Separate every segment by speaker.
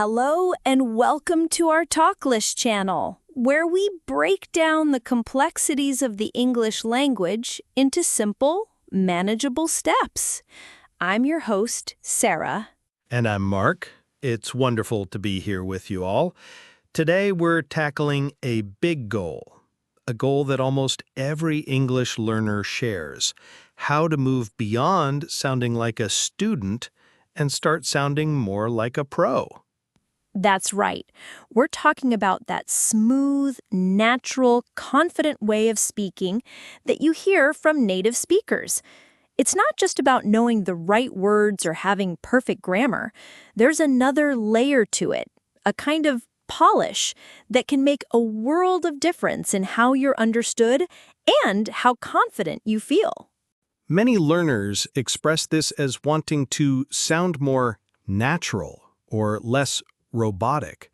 Speaker 1: Hello and welcome to our Talklist channel, where we break down the complexities of the English language into simple, manageable steps. I'm your host, Sarah.
Speaker 2: And I'm Mark. It's wonderful to be here with you all. Today we're tackling a big goal, a goal that almost every English learner shares: how to move beyond sounding like a student and start sounding more like a pro.
Speaker 1: That's right. We're talking about that smooth, natural, confident way of speaking that you hear from native speakers. It's not just about knowing the right words or having perfect grammar. There's another layer to it, a kind of polish that can make a world of difference in how you're understood and how confident you feel.
Speaker 2: Many learners express this as wanting to sound more natural or less robotic.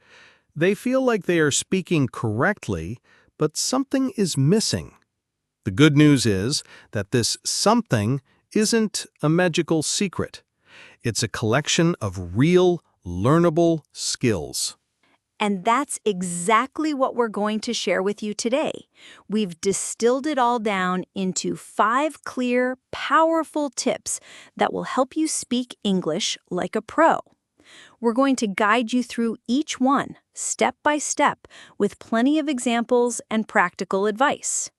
Speaker 2: They feel like they are speaking correctly, but something is missing. The good news is that this something isn't a magical secret. It's a collection of real, learnable skills.
Speaker 1: And that's exactly what we're going to share with you today. We've distilled it all down into 5 clear, powerful tips that will help you speak English like a pro. We're going to guide you through each one, step by step, with plenty of examples and practical advice.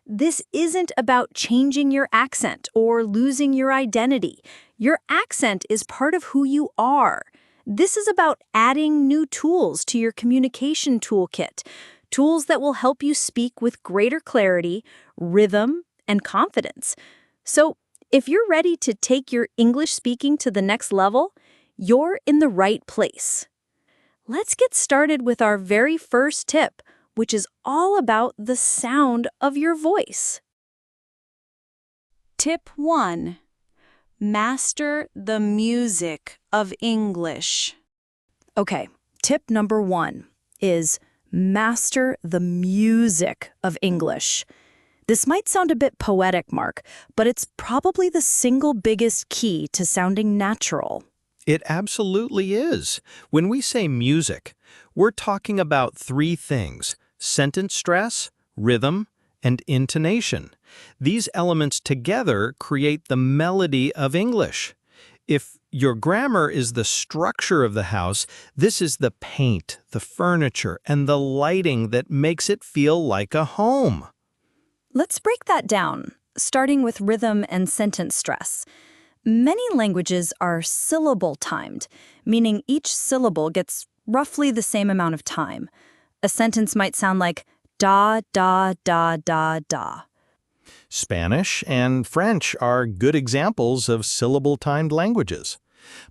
Speaker 1: This isn't about changing your accent or losing your identity. Your accent is part of who you are. This is about adding new tools to your communication toolkit, tools that will help you speak with greater clarity, rhythm, and confidence. So, if you're ready to take your English speaking to the next level, you're in the right place. Let's get started with our very first tip, which is all about the sound of your voice. Tip 1. Master the music of English. Okay, tip number 1 is master the music of English. This might sound a bit poetic, Mark, but it's probably the single biggest key to sounding natural.
Speaker 2: It absolutely is. When we say music, we're talking about 3 things: sentence stress, rhythm, and intonation. These elements together create the melody of English. If your grammar is the structure of the house, this is the paint, the furniture, and the lighting that makes it feel like a home.
Speaker 1: Let's break that down, starting with rhythm and sentence stress. Many languages are syllable-timed, meaning each syllable gets roughly the same amount of time. A sentence might sound like da, da, da, da, da.
Speaker 2: Spanish and French are good examples of syllable-timed languages.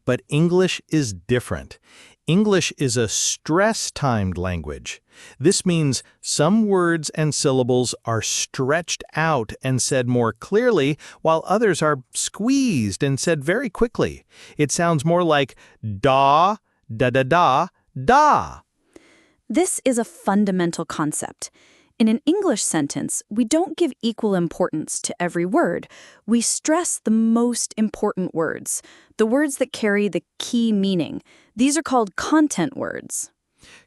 Speaker 2: But English is different. English is a stress-timed language. This means some words and syllables are stretched out and said more clearly, while others are squeezed and said very quickly. It sounds more like da, da, da, da, da.
Speaker 1: This is a fundamental concept. In an English sentence, we don't give equal importance to every word. We stress the most important words, the words that carry the key meaning. These are called content words.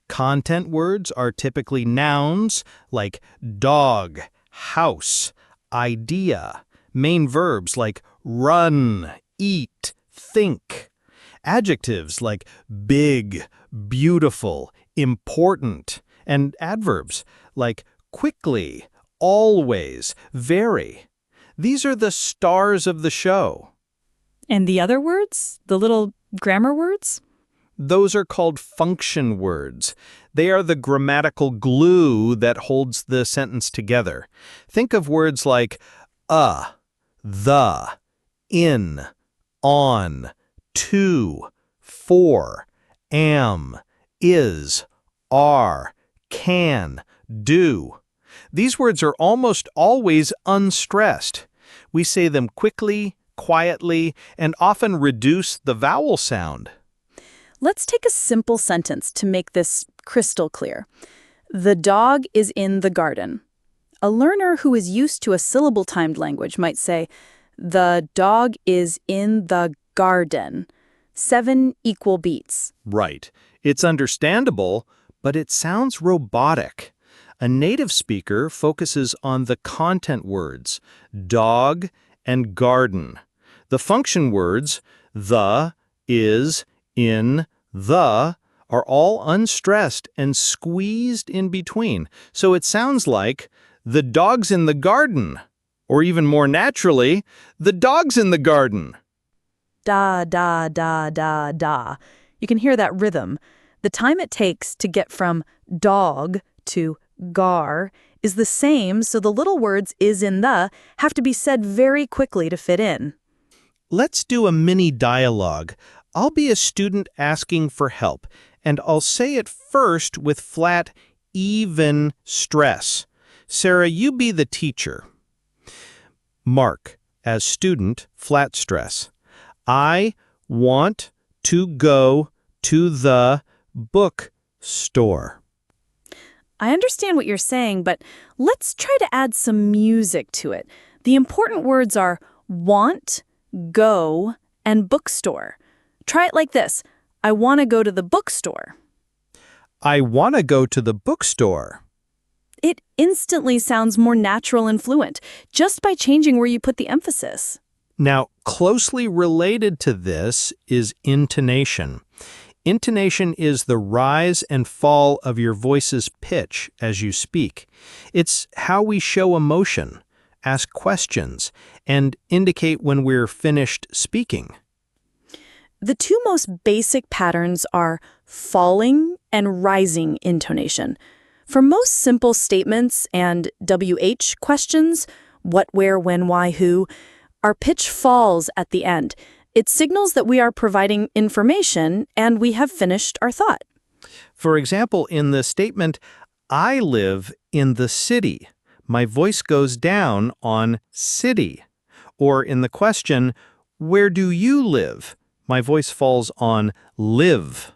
Speaker 2: Content words are typically nouns like dog, house, idea, main verbs like run, eat, think, adjectives like big, beautiful, important, and adverbs like quickly, always, very. These are the stars of the show.
Speaker 1: And the other words? The little grammar words?
Speaker 2: Those are called function words. They are the grammatical glue that holds the sentence together. Think of words like the, in, on, to, for, am, is, are, can, do. These words are almost always unstressed. We say them quickly, quietly, and often reduce the vowel sound.
Speaker 1: Let's take a simple sentence to make this crystal clear. The dog is in the garden. A learner who is used to a syllable-timed language might say, the dog is in the garden. 7 equal beats.
Speaker 2: Right. It's understandable, but it sounds robotic. A native speaker focuses on the content words, dog and garden. The function words, the, is, in, the, are all unstressed and squeezed in between. So it sounds like, the dog's in the garden. Or even more naturally, the dog's in the garden.
Speaker 1: Da, da, da, da, da. You can hear that rhythm. The time it takes to get from dog to gar is the same, so the little words is in the have to be said very quickly to fit in.
Speaker 2: Let's do a mini dialogue. I'll be a student asking for help, and I'll say it first with flat, even stress. Sarah, you be the teacher. Mark, as student, flat stress. I want to go to the bookstore.
Speaker 1: I understand what you're saying, but let's try to add some music to it. The important words are want, go, and bookstore. Try it like this. I want to go to the bookstore.
Speaker 2: I want to go to the bookstore.
Speaker 1: It instantly sounds more natural and fluent, just by changing where you put the emphasis.
Speaker 2: Now, closely related to this is intonation. Intonation is the rise and fall of your voice's pitch as you speak. It's how we show emotion, ask questions, and indicate when we're finished speaking.
Speaker 1: The two most basic patterns are falling and rising intonation. For most simple statements and WH questions, what, where, when, why, who, our pitch falls at the end. It signals that we are providing information and we have finished our thought.
Speaker 2: For example, in the statement, I live in the city, my voice goes down on city. Or in the question, where do you live? My voice falls on live.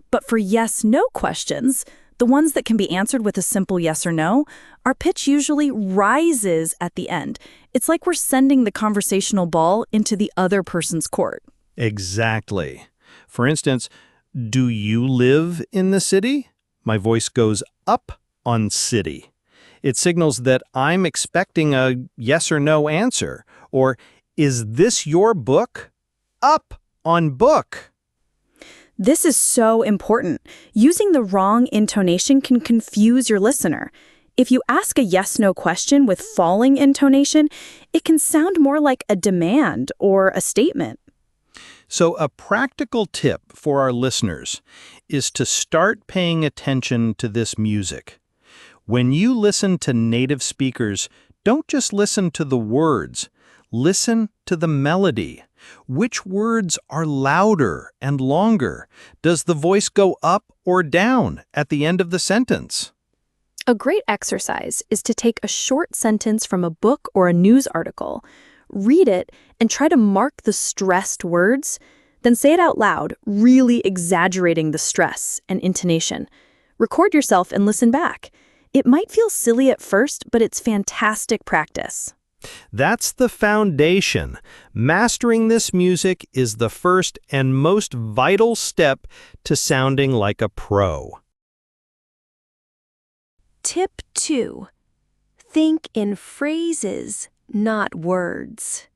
Speaker 1: But for yes-no questions, the ones that can be answered with a simple yes or no, our pitch usually rises at the end. It's like we're sending the conversational ball into the other person's court.
Speaker 2: Exactly. For instance, do you live in the city? My voice goes up on city. It signals that I'm expecting a yes or no answer. Or, is this your book? Up on book.
Speaker 1: This is so important. Using the wrong intonation can confuse your listener. If you ask a yes-no question with falling intonation, it can sound more like a demand or a statement.
Speaker 2: So a practical tip for our listeners is to start paying attention to this music. When you listen to native speakers, don't just listen to the words. Listen to the melody. Which words are louder and longer? Does the voice go up or down at the end of the sentence?
Speaker 1: A great exercise is to take a short sentence from a book or a news article, read it, and try to mark the stressed words, then say it out loud, really exaggerating the stress and intonation. Record yourself and listen back. It might feel silly at first, but it's fantastic practice.
Speaker 2: That's the foundation. Mastering this music is the first and most vital step to sounding like a pro.
Speaker 1: Tip 2. Think in phrases, not words.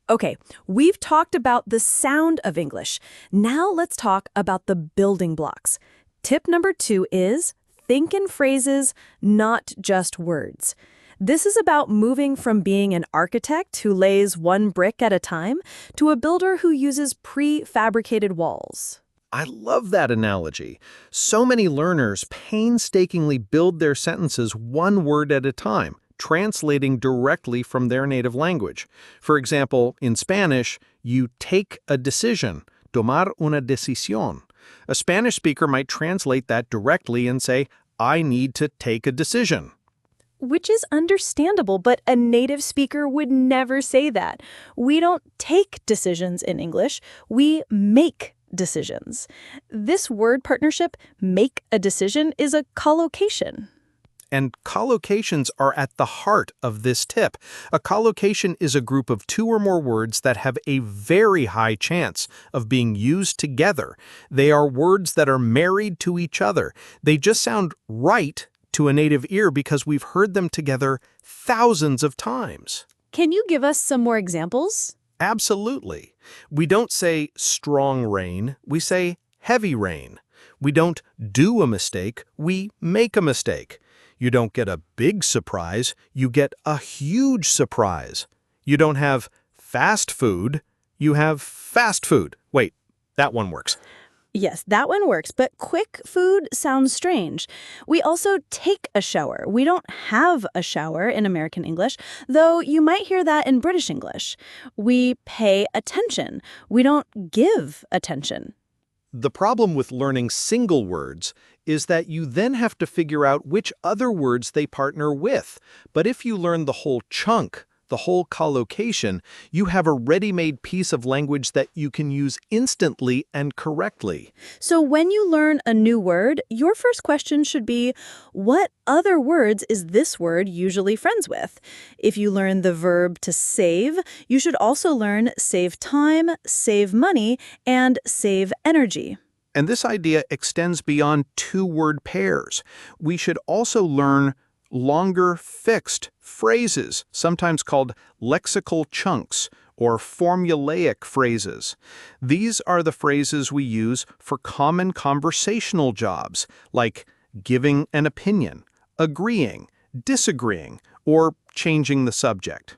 Speaker 1: Okay, we've talked about the sound of English. Now let's talk about the building blocks. Tip number 2 is think in phrases, not just words. This is about moving from being an architect who lays one brick at a time to a builder who uses prefabricated walls.
Speaker 2: I love that analogy. So many learners painstakingly build their sentences one word at a time, translating directly from their native language. For example, in Spanish, you take a decision, tomar una decisión. A Spanish speaker might translate that directly and say, I need to take a decision.
Speaker 1: Which is understandable, but a native speaker would never say that. We don't take decisions in English, we make decisions. This word partnership, make a decision, is a collocation.
Speaker 2: And collocations are at the heart of this tip. A collocation is a group of two or more words that have a very high chance of being used together. They are words that are married to each other. They just sound right to a native ear because we've heard them together thousands of times.
Speaker 3: Can you give us some more examples?
Speaker 2: Absolutely. We don't say strong rain, we say heavy rain. We don't do a mistake, we make a mistake. You don't get a big surprise, you get a huge surprise. You don't have fast food, you have fast food. Wait, that one works.
Speaker 3: Yes, that one works, but quick food sounds strange. We also take a shower. We don't have a shower in American English, though you might hear that in British English. We pay attention. We don't give attention.
Speaker 2: The problem with learning single words is that you then have to figure out which other words they partner with. But if you learn the whole chunk, the whole collocation, you have a ready-made piece of language that you can use instantly and correctly.
Speaker 3: So when you learn a new word, your first question should be, what other words is this word usually friends with? If you learn the verb to save, you should also learn save time, save money, and save energy.
Speaker 2: And this idea extends beyond two-word pairs. We should also learn longer fixed phrases, sometimes called lexical chunks or formulaic phrases. These are the phrases we use for common conversational jobs, like giving an opinion, agreeing, disagreeing, or changing the subject.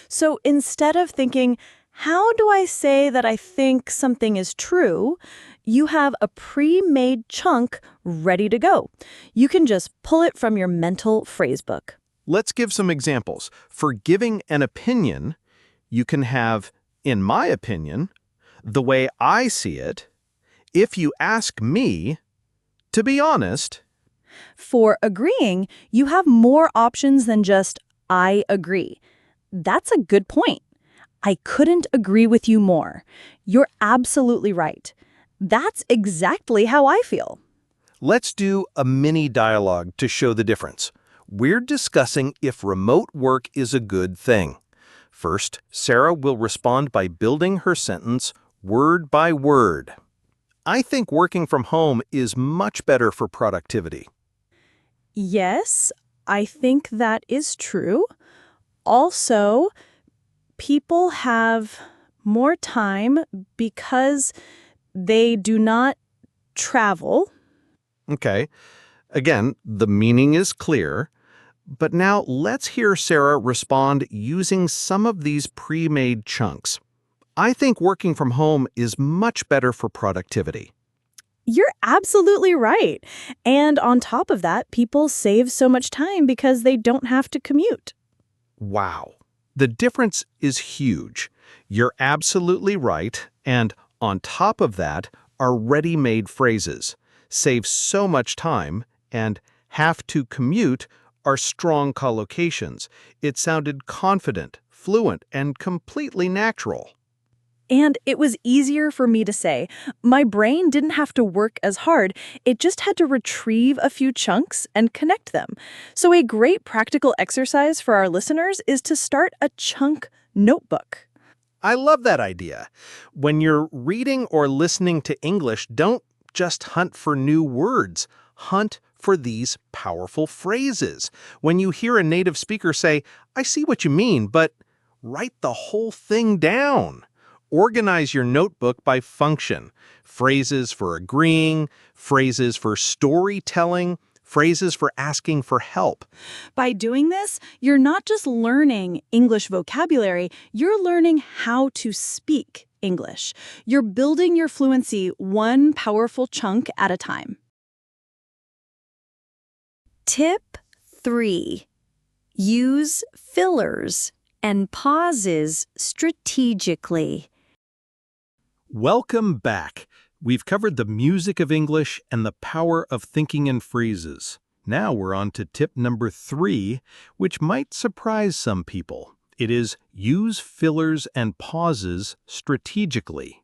Speaker 3: So instead of thinking, how do I say that I think something is true? You have a pre-made chunk ready to go. You can just pull it from your mental phrasebook.
Speaker 2: Let's give some examples. For giving an opinion, you can have, in my opinion, the way I see it, if you ask me, to be honest.
Speaker 3: For agreeing, you have more options than just, I agree. That's a good point. I couldn't agree with you more. You're absolutely right. That's exactly how I feel.
Speaker 2: Let's do a mini dialogue to show the difference. We're discussing if remote work is a good thing. First, Sarah will respond by building her sentence word by word. I think working from home is much better for productivity.
Speaker 3: Yes, I think that is true. Also, people have more time because they do not travel.
Speaker 2: Okay. Again, the meaning is clear. But now let's hear Sarah respond using some of these pre-made chunks. I think working from home is much better for productivity.
Speaker 3: You're absolutely right. And on top of that, people save so much time because they don't have to commute.
Speaker 2: Wow. The difference is huge. You're absolutely right. And on top of that are ready-made phrases. Save so much time, and have to commute are strong collocations. It sounded confident, fluent, and completely natural.
Speaker 3: And it was easier for me to say. My brain didn't have to work as hard. It just had to retrieve a few chunks and connect them. So a great practical exercise for our listeners is to start a chunk notebook.
Speaker 2: I love that idea. When you're reading or listening to English, don't just hunt for new words. Hunt for these powerful phrases. When you hear a native speaker say, I see what you mean, but write the whole thing down. Organize your notebook by function. Phrases for agreeing, phrases for storytelling, phrases for asking for help.
Speaker 3: By doing this, you're not just learning English vocabulary, you're learning how to speak English. You're building your fluency one powerful chunk at a time.
Speaker 1: Tip 3. Use fillers and pauses strategically.
Speaker 2: Welcome back. We've covered the music of English and the power of thinking in phrases. Now we're on to tip number 3, which might surprise some people. It is use fillers and pauses strategically.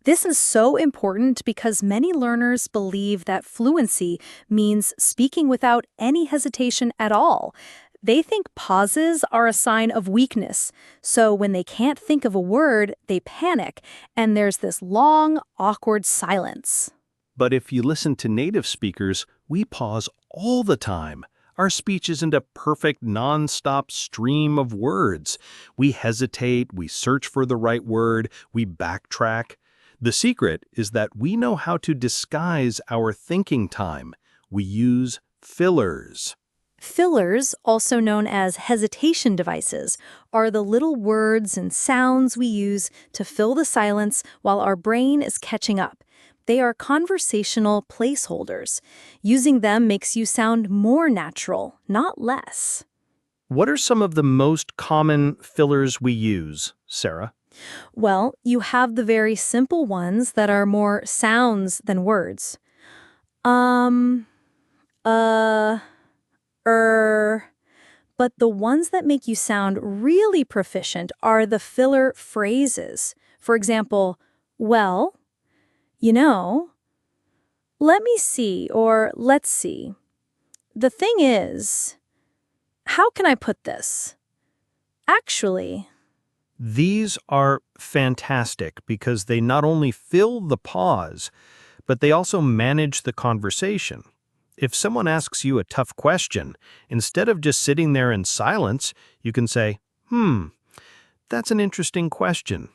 Speaker 3: This is so important because many learners believe that fluency means speaking without any hesitation at all. They think pauses are a sign of weakness, so when they can't think of a word, they panic, and there's this long, awkward silence.
Speaker 2: But if you listen to native speakers, we pause all the time. Our speech isn't a perfect, non-stop stream of words. We hesitate, we search for the right word, we backtrack. The secret is that we know how to disguise our thinking time. We use fillers.
Speaker 3: Fillers, also known as hesitation devices, are the little words and sounds we use to fill the silence while our brain is catching up. They are conversational placeholders. Using them makes you sound more natural, not less.
Speaker 2: What are some of the most common fillers we use, Sarah?
Speaker 3: Well, you have the very simple ones that are more sounds than words. Uh, But the ones that make you sound really proficient are the filler phrases. For example, well, you know, let me see, or let's see. The thing is, how can I put this? Actually,
Speaker 2: These are fantastic because they not only fill the pause, but they also manage the conversation. If someone asks you a tough question, instead of just sitting there in silence, you can say, that's an interesting question.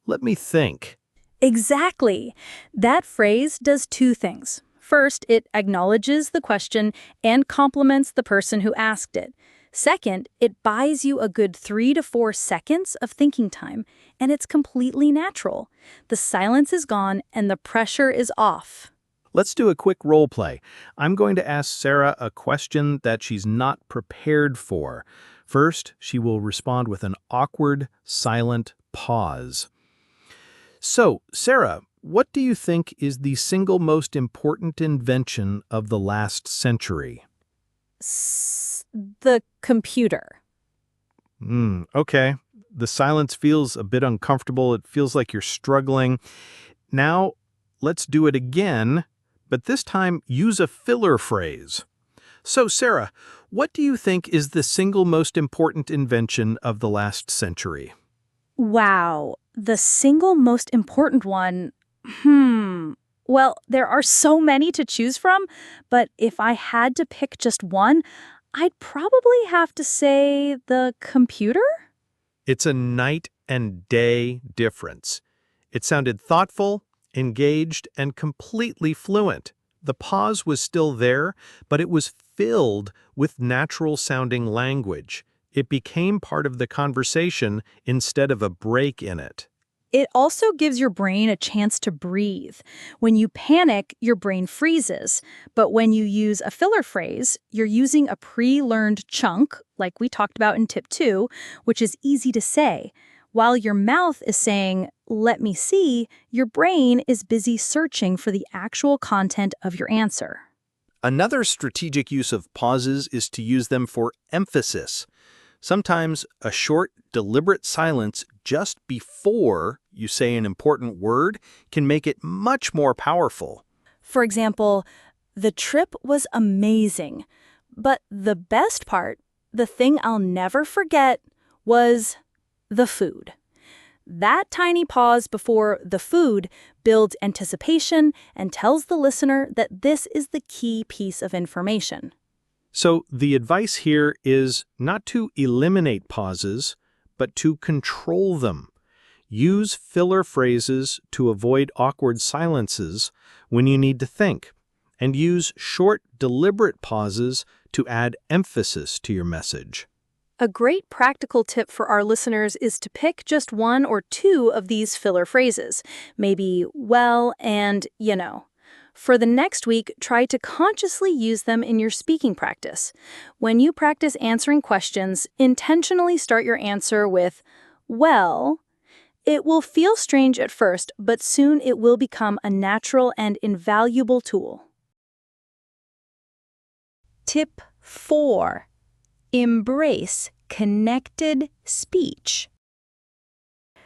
Speaker 2: Let me think.
Speaker 3: exactly. That phrase does two things. First, it acknowledges the question and compliments the person who asked it. Second, it buys you a good 3 to 4 seconds of thinking time, and it's completely natural. The silence is gone and the pressure is off.
Speaker 2: Let's do a quick role play. I'm going to ask Sarah a question that she's not prepared for. First, she will respond with an awkward, silent pause. So, Sarah, what do you think is the single most important invention of the last century?
Speaker 3: The computer.
Speaker 2: Okay. The silence feels a bit uncomfortable. It feels like you're struggling. Now, let's do it again, but this time use a filler phrase. So, Sarah, what do you think is the single most important invention of the last century?
Speaker 3: Wow, the single most important one. Well, there are so many to choose from, but if I had to pick just one, I'd probably have to say the computer?
Speaker 2: It's a night and day difference. It sounded thoughtful, engaged, and completely fluent. The pause was still there, but it was filled with natural-sounding language. It became part of the conversation instead of a break in it.
Speaker 3: It also gives your brain a chance to breathe. When you panic, your brain freezes. But when you use a filler phrase, you're using a pre-learned chunk, like we talked about in tip 2, which is easy to say. While your mouth is saying, let me see, your brain is busy searching for the actual content of your answer.
Speaker 2: Another strategic use of pauses is to use them for emphasis. Sometimes a short, deliberate silence just before you say an important word can make it much more powerful.
Speaker 3: For example, the trip was amazing, but the best part, the thing I'll never forget, was the food. That tiny pause before the food builds anticipation and tells the listener that this is the key piece of information.
Speaker 2: So the advice here is not to eliminate pauses, but to control them. Use filler phrases to avoid awkward silences when you need to think, and use short, deliberate pauses to add emphasis to your message.
Speaker 3: A great practical tip for our listeners is to pick just one or two of these filler phrases, maybe well and you know. For the next week, try to consciously use them in your speaking practice. When you practice answering questions, intentionally start your answer with, well. It will feel strange at first, but soon it will become a natural and invaluable tool. Tip 4. Embrace connected speech.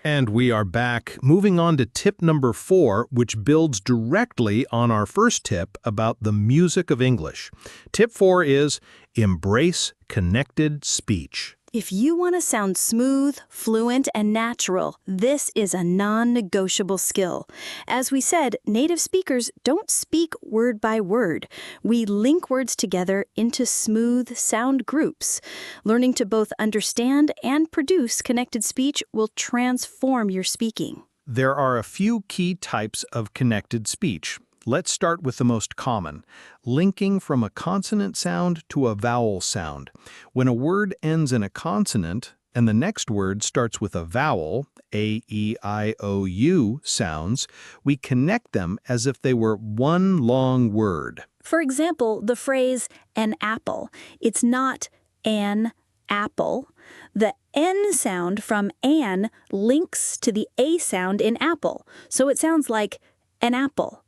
Speaker 2: And we are back, moving on to tip number 4, which builds directly on our first tip about the music of English. Tip 4 is embrace connected speech.
Speaker 1: If you want to sound smooth, fluent, and natural, this is a non-negotiable skill. As we said, native speakers don't speak word by word. We link words together into smooth sound groups. Learning to both understand and produce connected speech will transform your speaking.
Speaker 2: There are a few key types of connected speech. Let's start with the most common, linking from a consonant sound to a vowel sound. When a word ends in a consonant and the next word starts with a vowel, A, E, I, O, U sounds, we connect them as if they were one long word.
Speaker 1: For example, the phrase an apple. It's not an apple. The N sound from an links to the A sound in apple, so it sounds like an apple.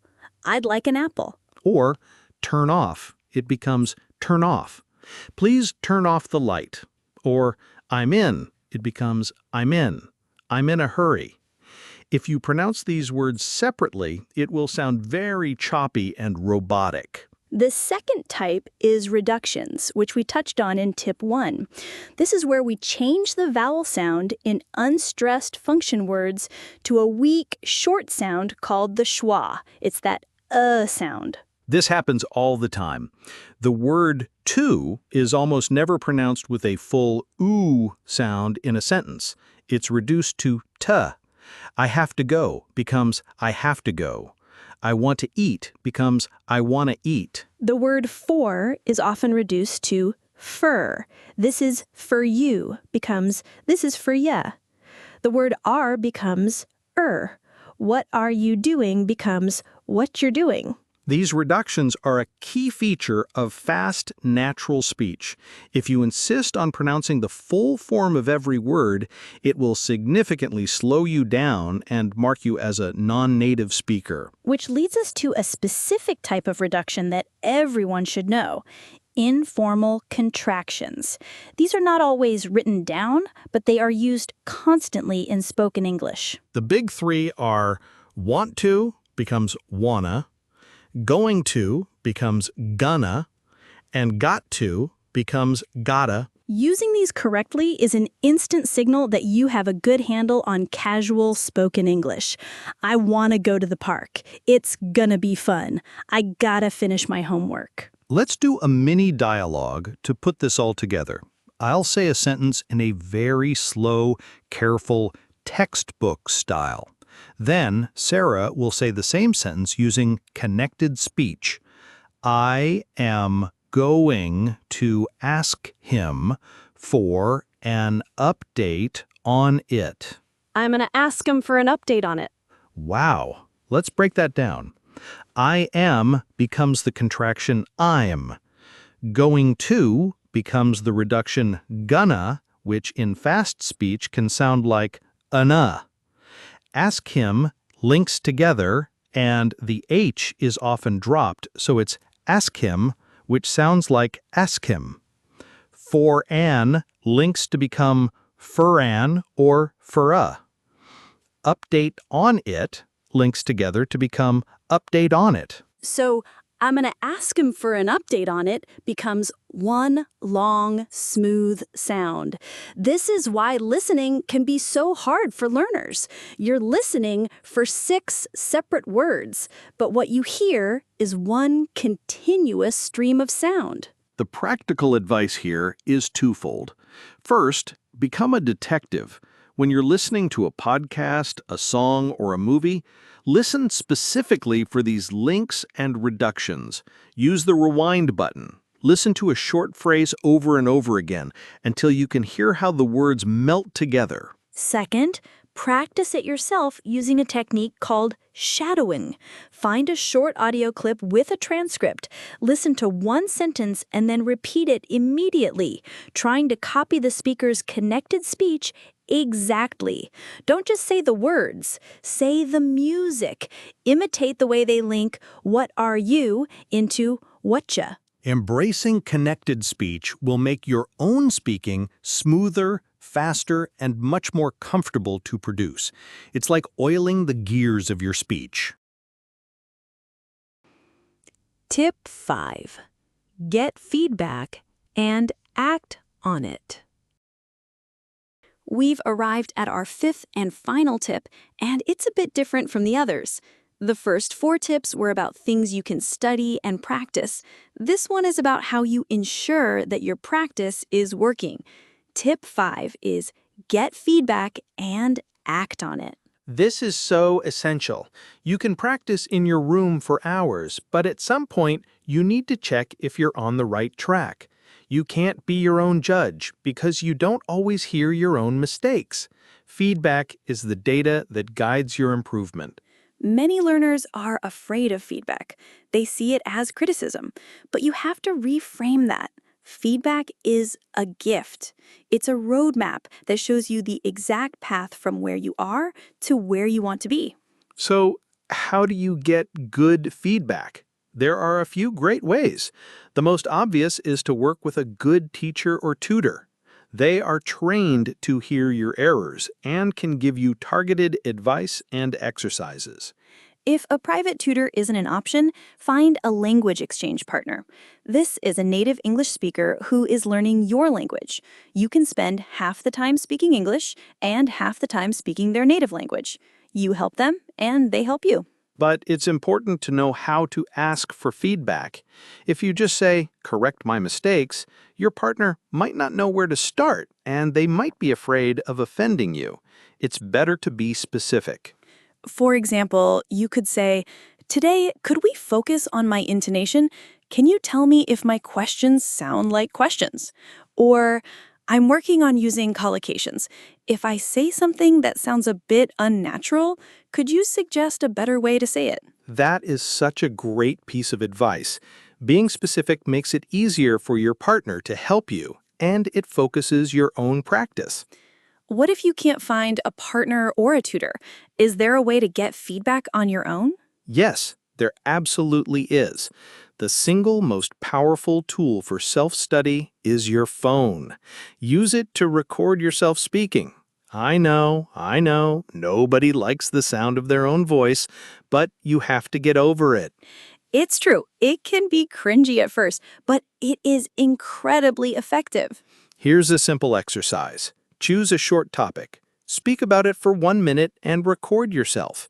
Speaker 1: I'd like an apple.
Speaker 2: Or turn off. It becomes turn off. Please turn off the light. Or I'm in. It becomes I'm in. I'm in a hurry. If you pronounce these words separately, it will sound very choppy and robotic.
Speaker 1: The second type is reductions, which we touched on in tip 1. This is where we change the vowel sound in unstressed function words to a weak, short sound called the schwa. It's that sound.
Speaker 2: This happens all the time. The word to is almost never pronounced with a full oo sound in a sentence. It's reduced to t. I have to go becomes I have to go. I want to eat becomes I want to eat.
Speaker 1: The word for is often reduced to fur. This is for you becomes this is for ya. The word are becomes What are you doing becomes what you're doing.
Speaker 2: These reductions are a key feature of fast, natural speech. If you insist on pronouncing the full form of every word, it will significantly slow you down and mark you as a non-native speaker.
Speaker 1: Which leads us to a specific type of reduction that everyone should know. Informal contractions. These are not always written down, but they are used constantly in spoken English.
Speaker 2: The big 3 are want to becomes wanna, going to becomes gonna, and got to becomes gotta.
Speaker 1: Using these correctly is an instant signal that you have a good handle on casual spoken English. I want to go to the park. It's gonna be fun. I gotta finish my homework.
Speaker 2: Let's do a mini dialogue to put this all together. I'll say a sentence in a very slow, careful, textbook style. Then Sarah will say the same sentence using connected speech. I am going to ask him for an update on it.
Speaker 1: I'm gonna ask him for an update on it.
Speaker 2: Wow. Let's break that down. I am becomes the contraction I'm. Going to becomes the reduction gonna, which in fast speech can sound like Ask him links together, and the H is often dropped, so it's ask him, which sounds like ask him. For an links to become for an or for a. Update on it links together to become update on it.
Speaker 1: So I'm going to ask him for an update on it becomes one long, smooth sound. This is why listening can be so hard for learners. You're listening for 6 separate words, but what you hear is one continuous stream of sound.
Speaker 2: The practical advice here is twofold. First, become a detective. When you're listening to a podcast, a song, or a movie, listen specifically for these links and reductions. Use the rewind button. Listen to a short phrase over and over again until you can hear how the words melt together.
Speaker 1: Second, practice it yourself using a technique called shadowing. Find a short audio clip with a transcript. Listen to one sentence and then repeat it immediately, trying to copy the speaker's connected speech exactly. Don't just say the words, say the music. Imitate the way they link what are you into whatcha.
Speaker 2: Embracing connected speech will make your own speaking smoother, faster, and much more comfortable to produce. It's like oiling the gears of your speech.
Speaker 1: Tip 5. Get feedback and act on it. We've arrived at our fifth and final tip, and it's a bit different from the others. The first 4 tips were about things you can study and practice. This one is about how you ensure that your practice is working. Tip 5 is get feedback and act on it.
Speaker 2: This is so essential. You can practice in your room for hours, but at some point, you need to check if you're on the right track. You can't be your own judge because you don't always hear your own mistakes. Feedback is the data that guides your improvement.
Speaker 1: Many learners are afraid of feedback. They see it as criticism, but you have to reframe that. Feedback is a gift. It's a roadmap that shows you the exact path from where you are to where you want to be.
Speaker 2: So, how do you get good feedback? There are a few great ways. The most obvious is to work with a good teacher or tutor. They are trained to hear your errors and can give you targeted advice and exercises.
Speaker 1: If a private tutor isn't an option, find a language exchange partner. This is a native English speaker who is learning your language. You can spend half the time speaking English and half the time speaking their native language. You help them, and they help you.
Speaker 2: But it's important to know how to ask for feedback. If you just say, "correct my mistakes," your partner might not know where to start, and they might be afraid of offending you. It's better to be specific.
Speaker 1: For example, you could say, "Today, could we focus on my intonation? Can you tell me if my questions sound like questions?" Or, "I'm working on using collocations. If I say something that sounds a bit unnatural, could you suggest a better way to say it?"
Speaker 2: That is such a great piece of advice. Being specific makes it easier for your partner to help you, and it focuses your own practice.
Speaker 1: What if you can't find a partner or a tutor? Is there a way to get feedback on your own?
Speaker 2: Yes, there absolutely is. The single most powerful tool for self-study is your phone. Use it to record yourself speaking. I know, nobody likes the sound of their own voice, but you have to get over it.
Speaker 1: It's true. It can be cringy at first, but it is incredibly effective.
Speaker 2: Here's a simple exercise. Choose a short topic. Speak about it for 1 minute and record yourself.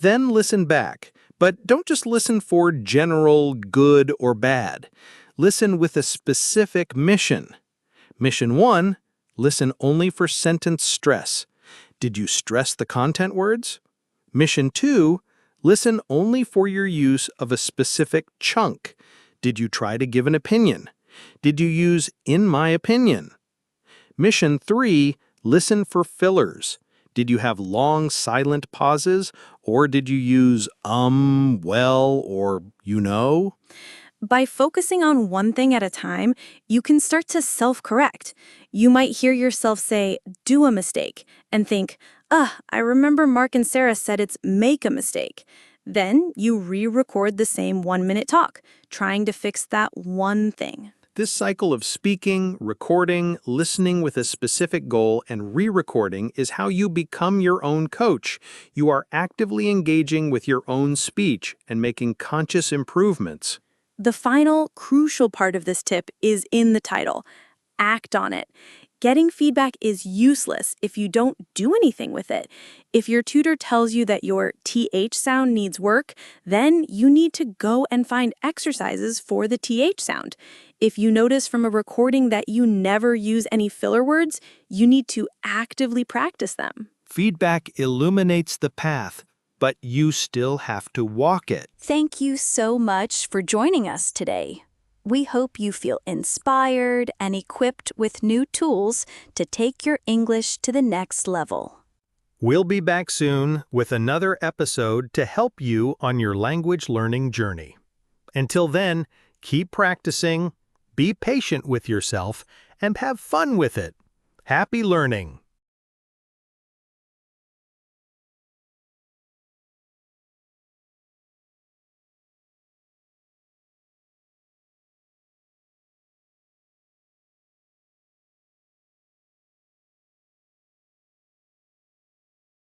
Speaker 2: Then listen back. But don't just listen for general good or bad. Listen with a specific mission. Mission 1, listen only for sentence stress. Did you stress the content words? Mission 2, listen only for your use of a specific chunk. Did you try to give an opinion? Did you use "in my opinion"? Mission 3, listen for fillers. Did you have long silent pauses, or did you use well, or you know?
Speaker 1: By focusing on one thing at a time, you can start to self-correct. You might hear yourself say, "do a mistake," and think, I remember Mark and Sarah said it's make a mistake." Then you re-record the same 1-minute talk, trying to fix that one thing.
Speaker 2: This cycle of speaking, recording, listening with a specific goal, and re-recording is how you become your own coach. You are actively engaging with your own speech and making conscious improvements.
Speaker 1: The final, crucial part of this tip is in the title. Act on it. Getting feedback is useless if you don't do anything with it. If your tutor tells you that your TH sound needs work, then you need to go and find exercises for the TH sound. If you notice from a recording that you never use any filler words, you need to actively practice them.
Speaker 2: Feedback illuminates the path, but you still have to walk it.
Speaker 1: Thank you so much for joining us today. We hope you feel inspired and equipped with new tools to take your English to the next level.
Speaker 2: We'll be back soon with another episode to help you on your language learning journey. Until then, keep practicing, be patient with yourself, and have fun with it. Happy learning!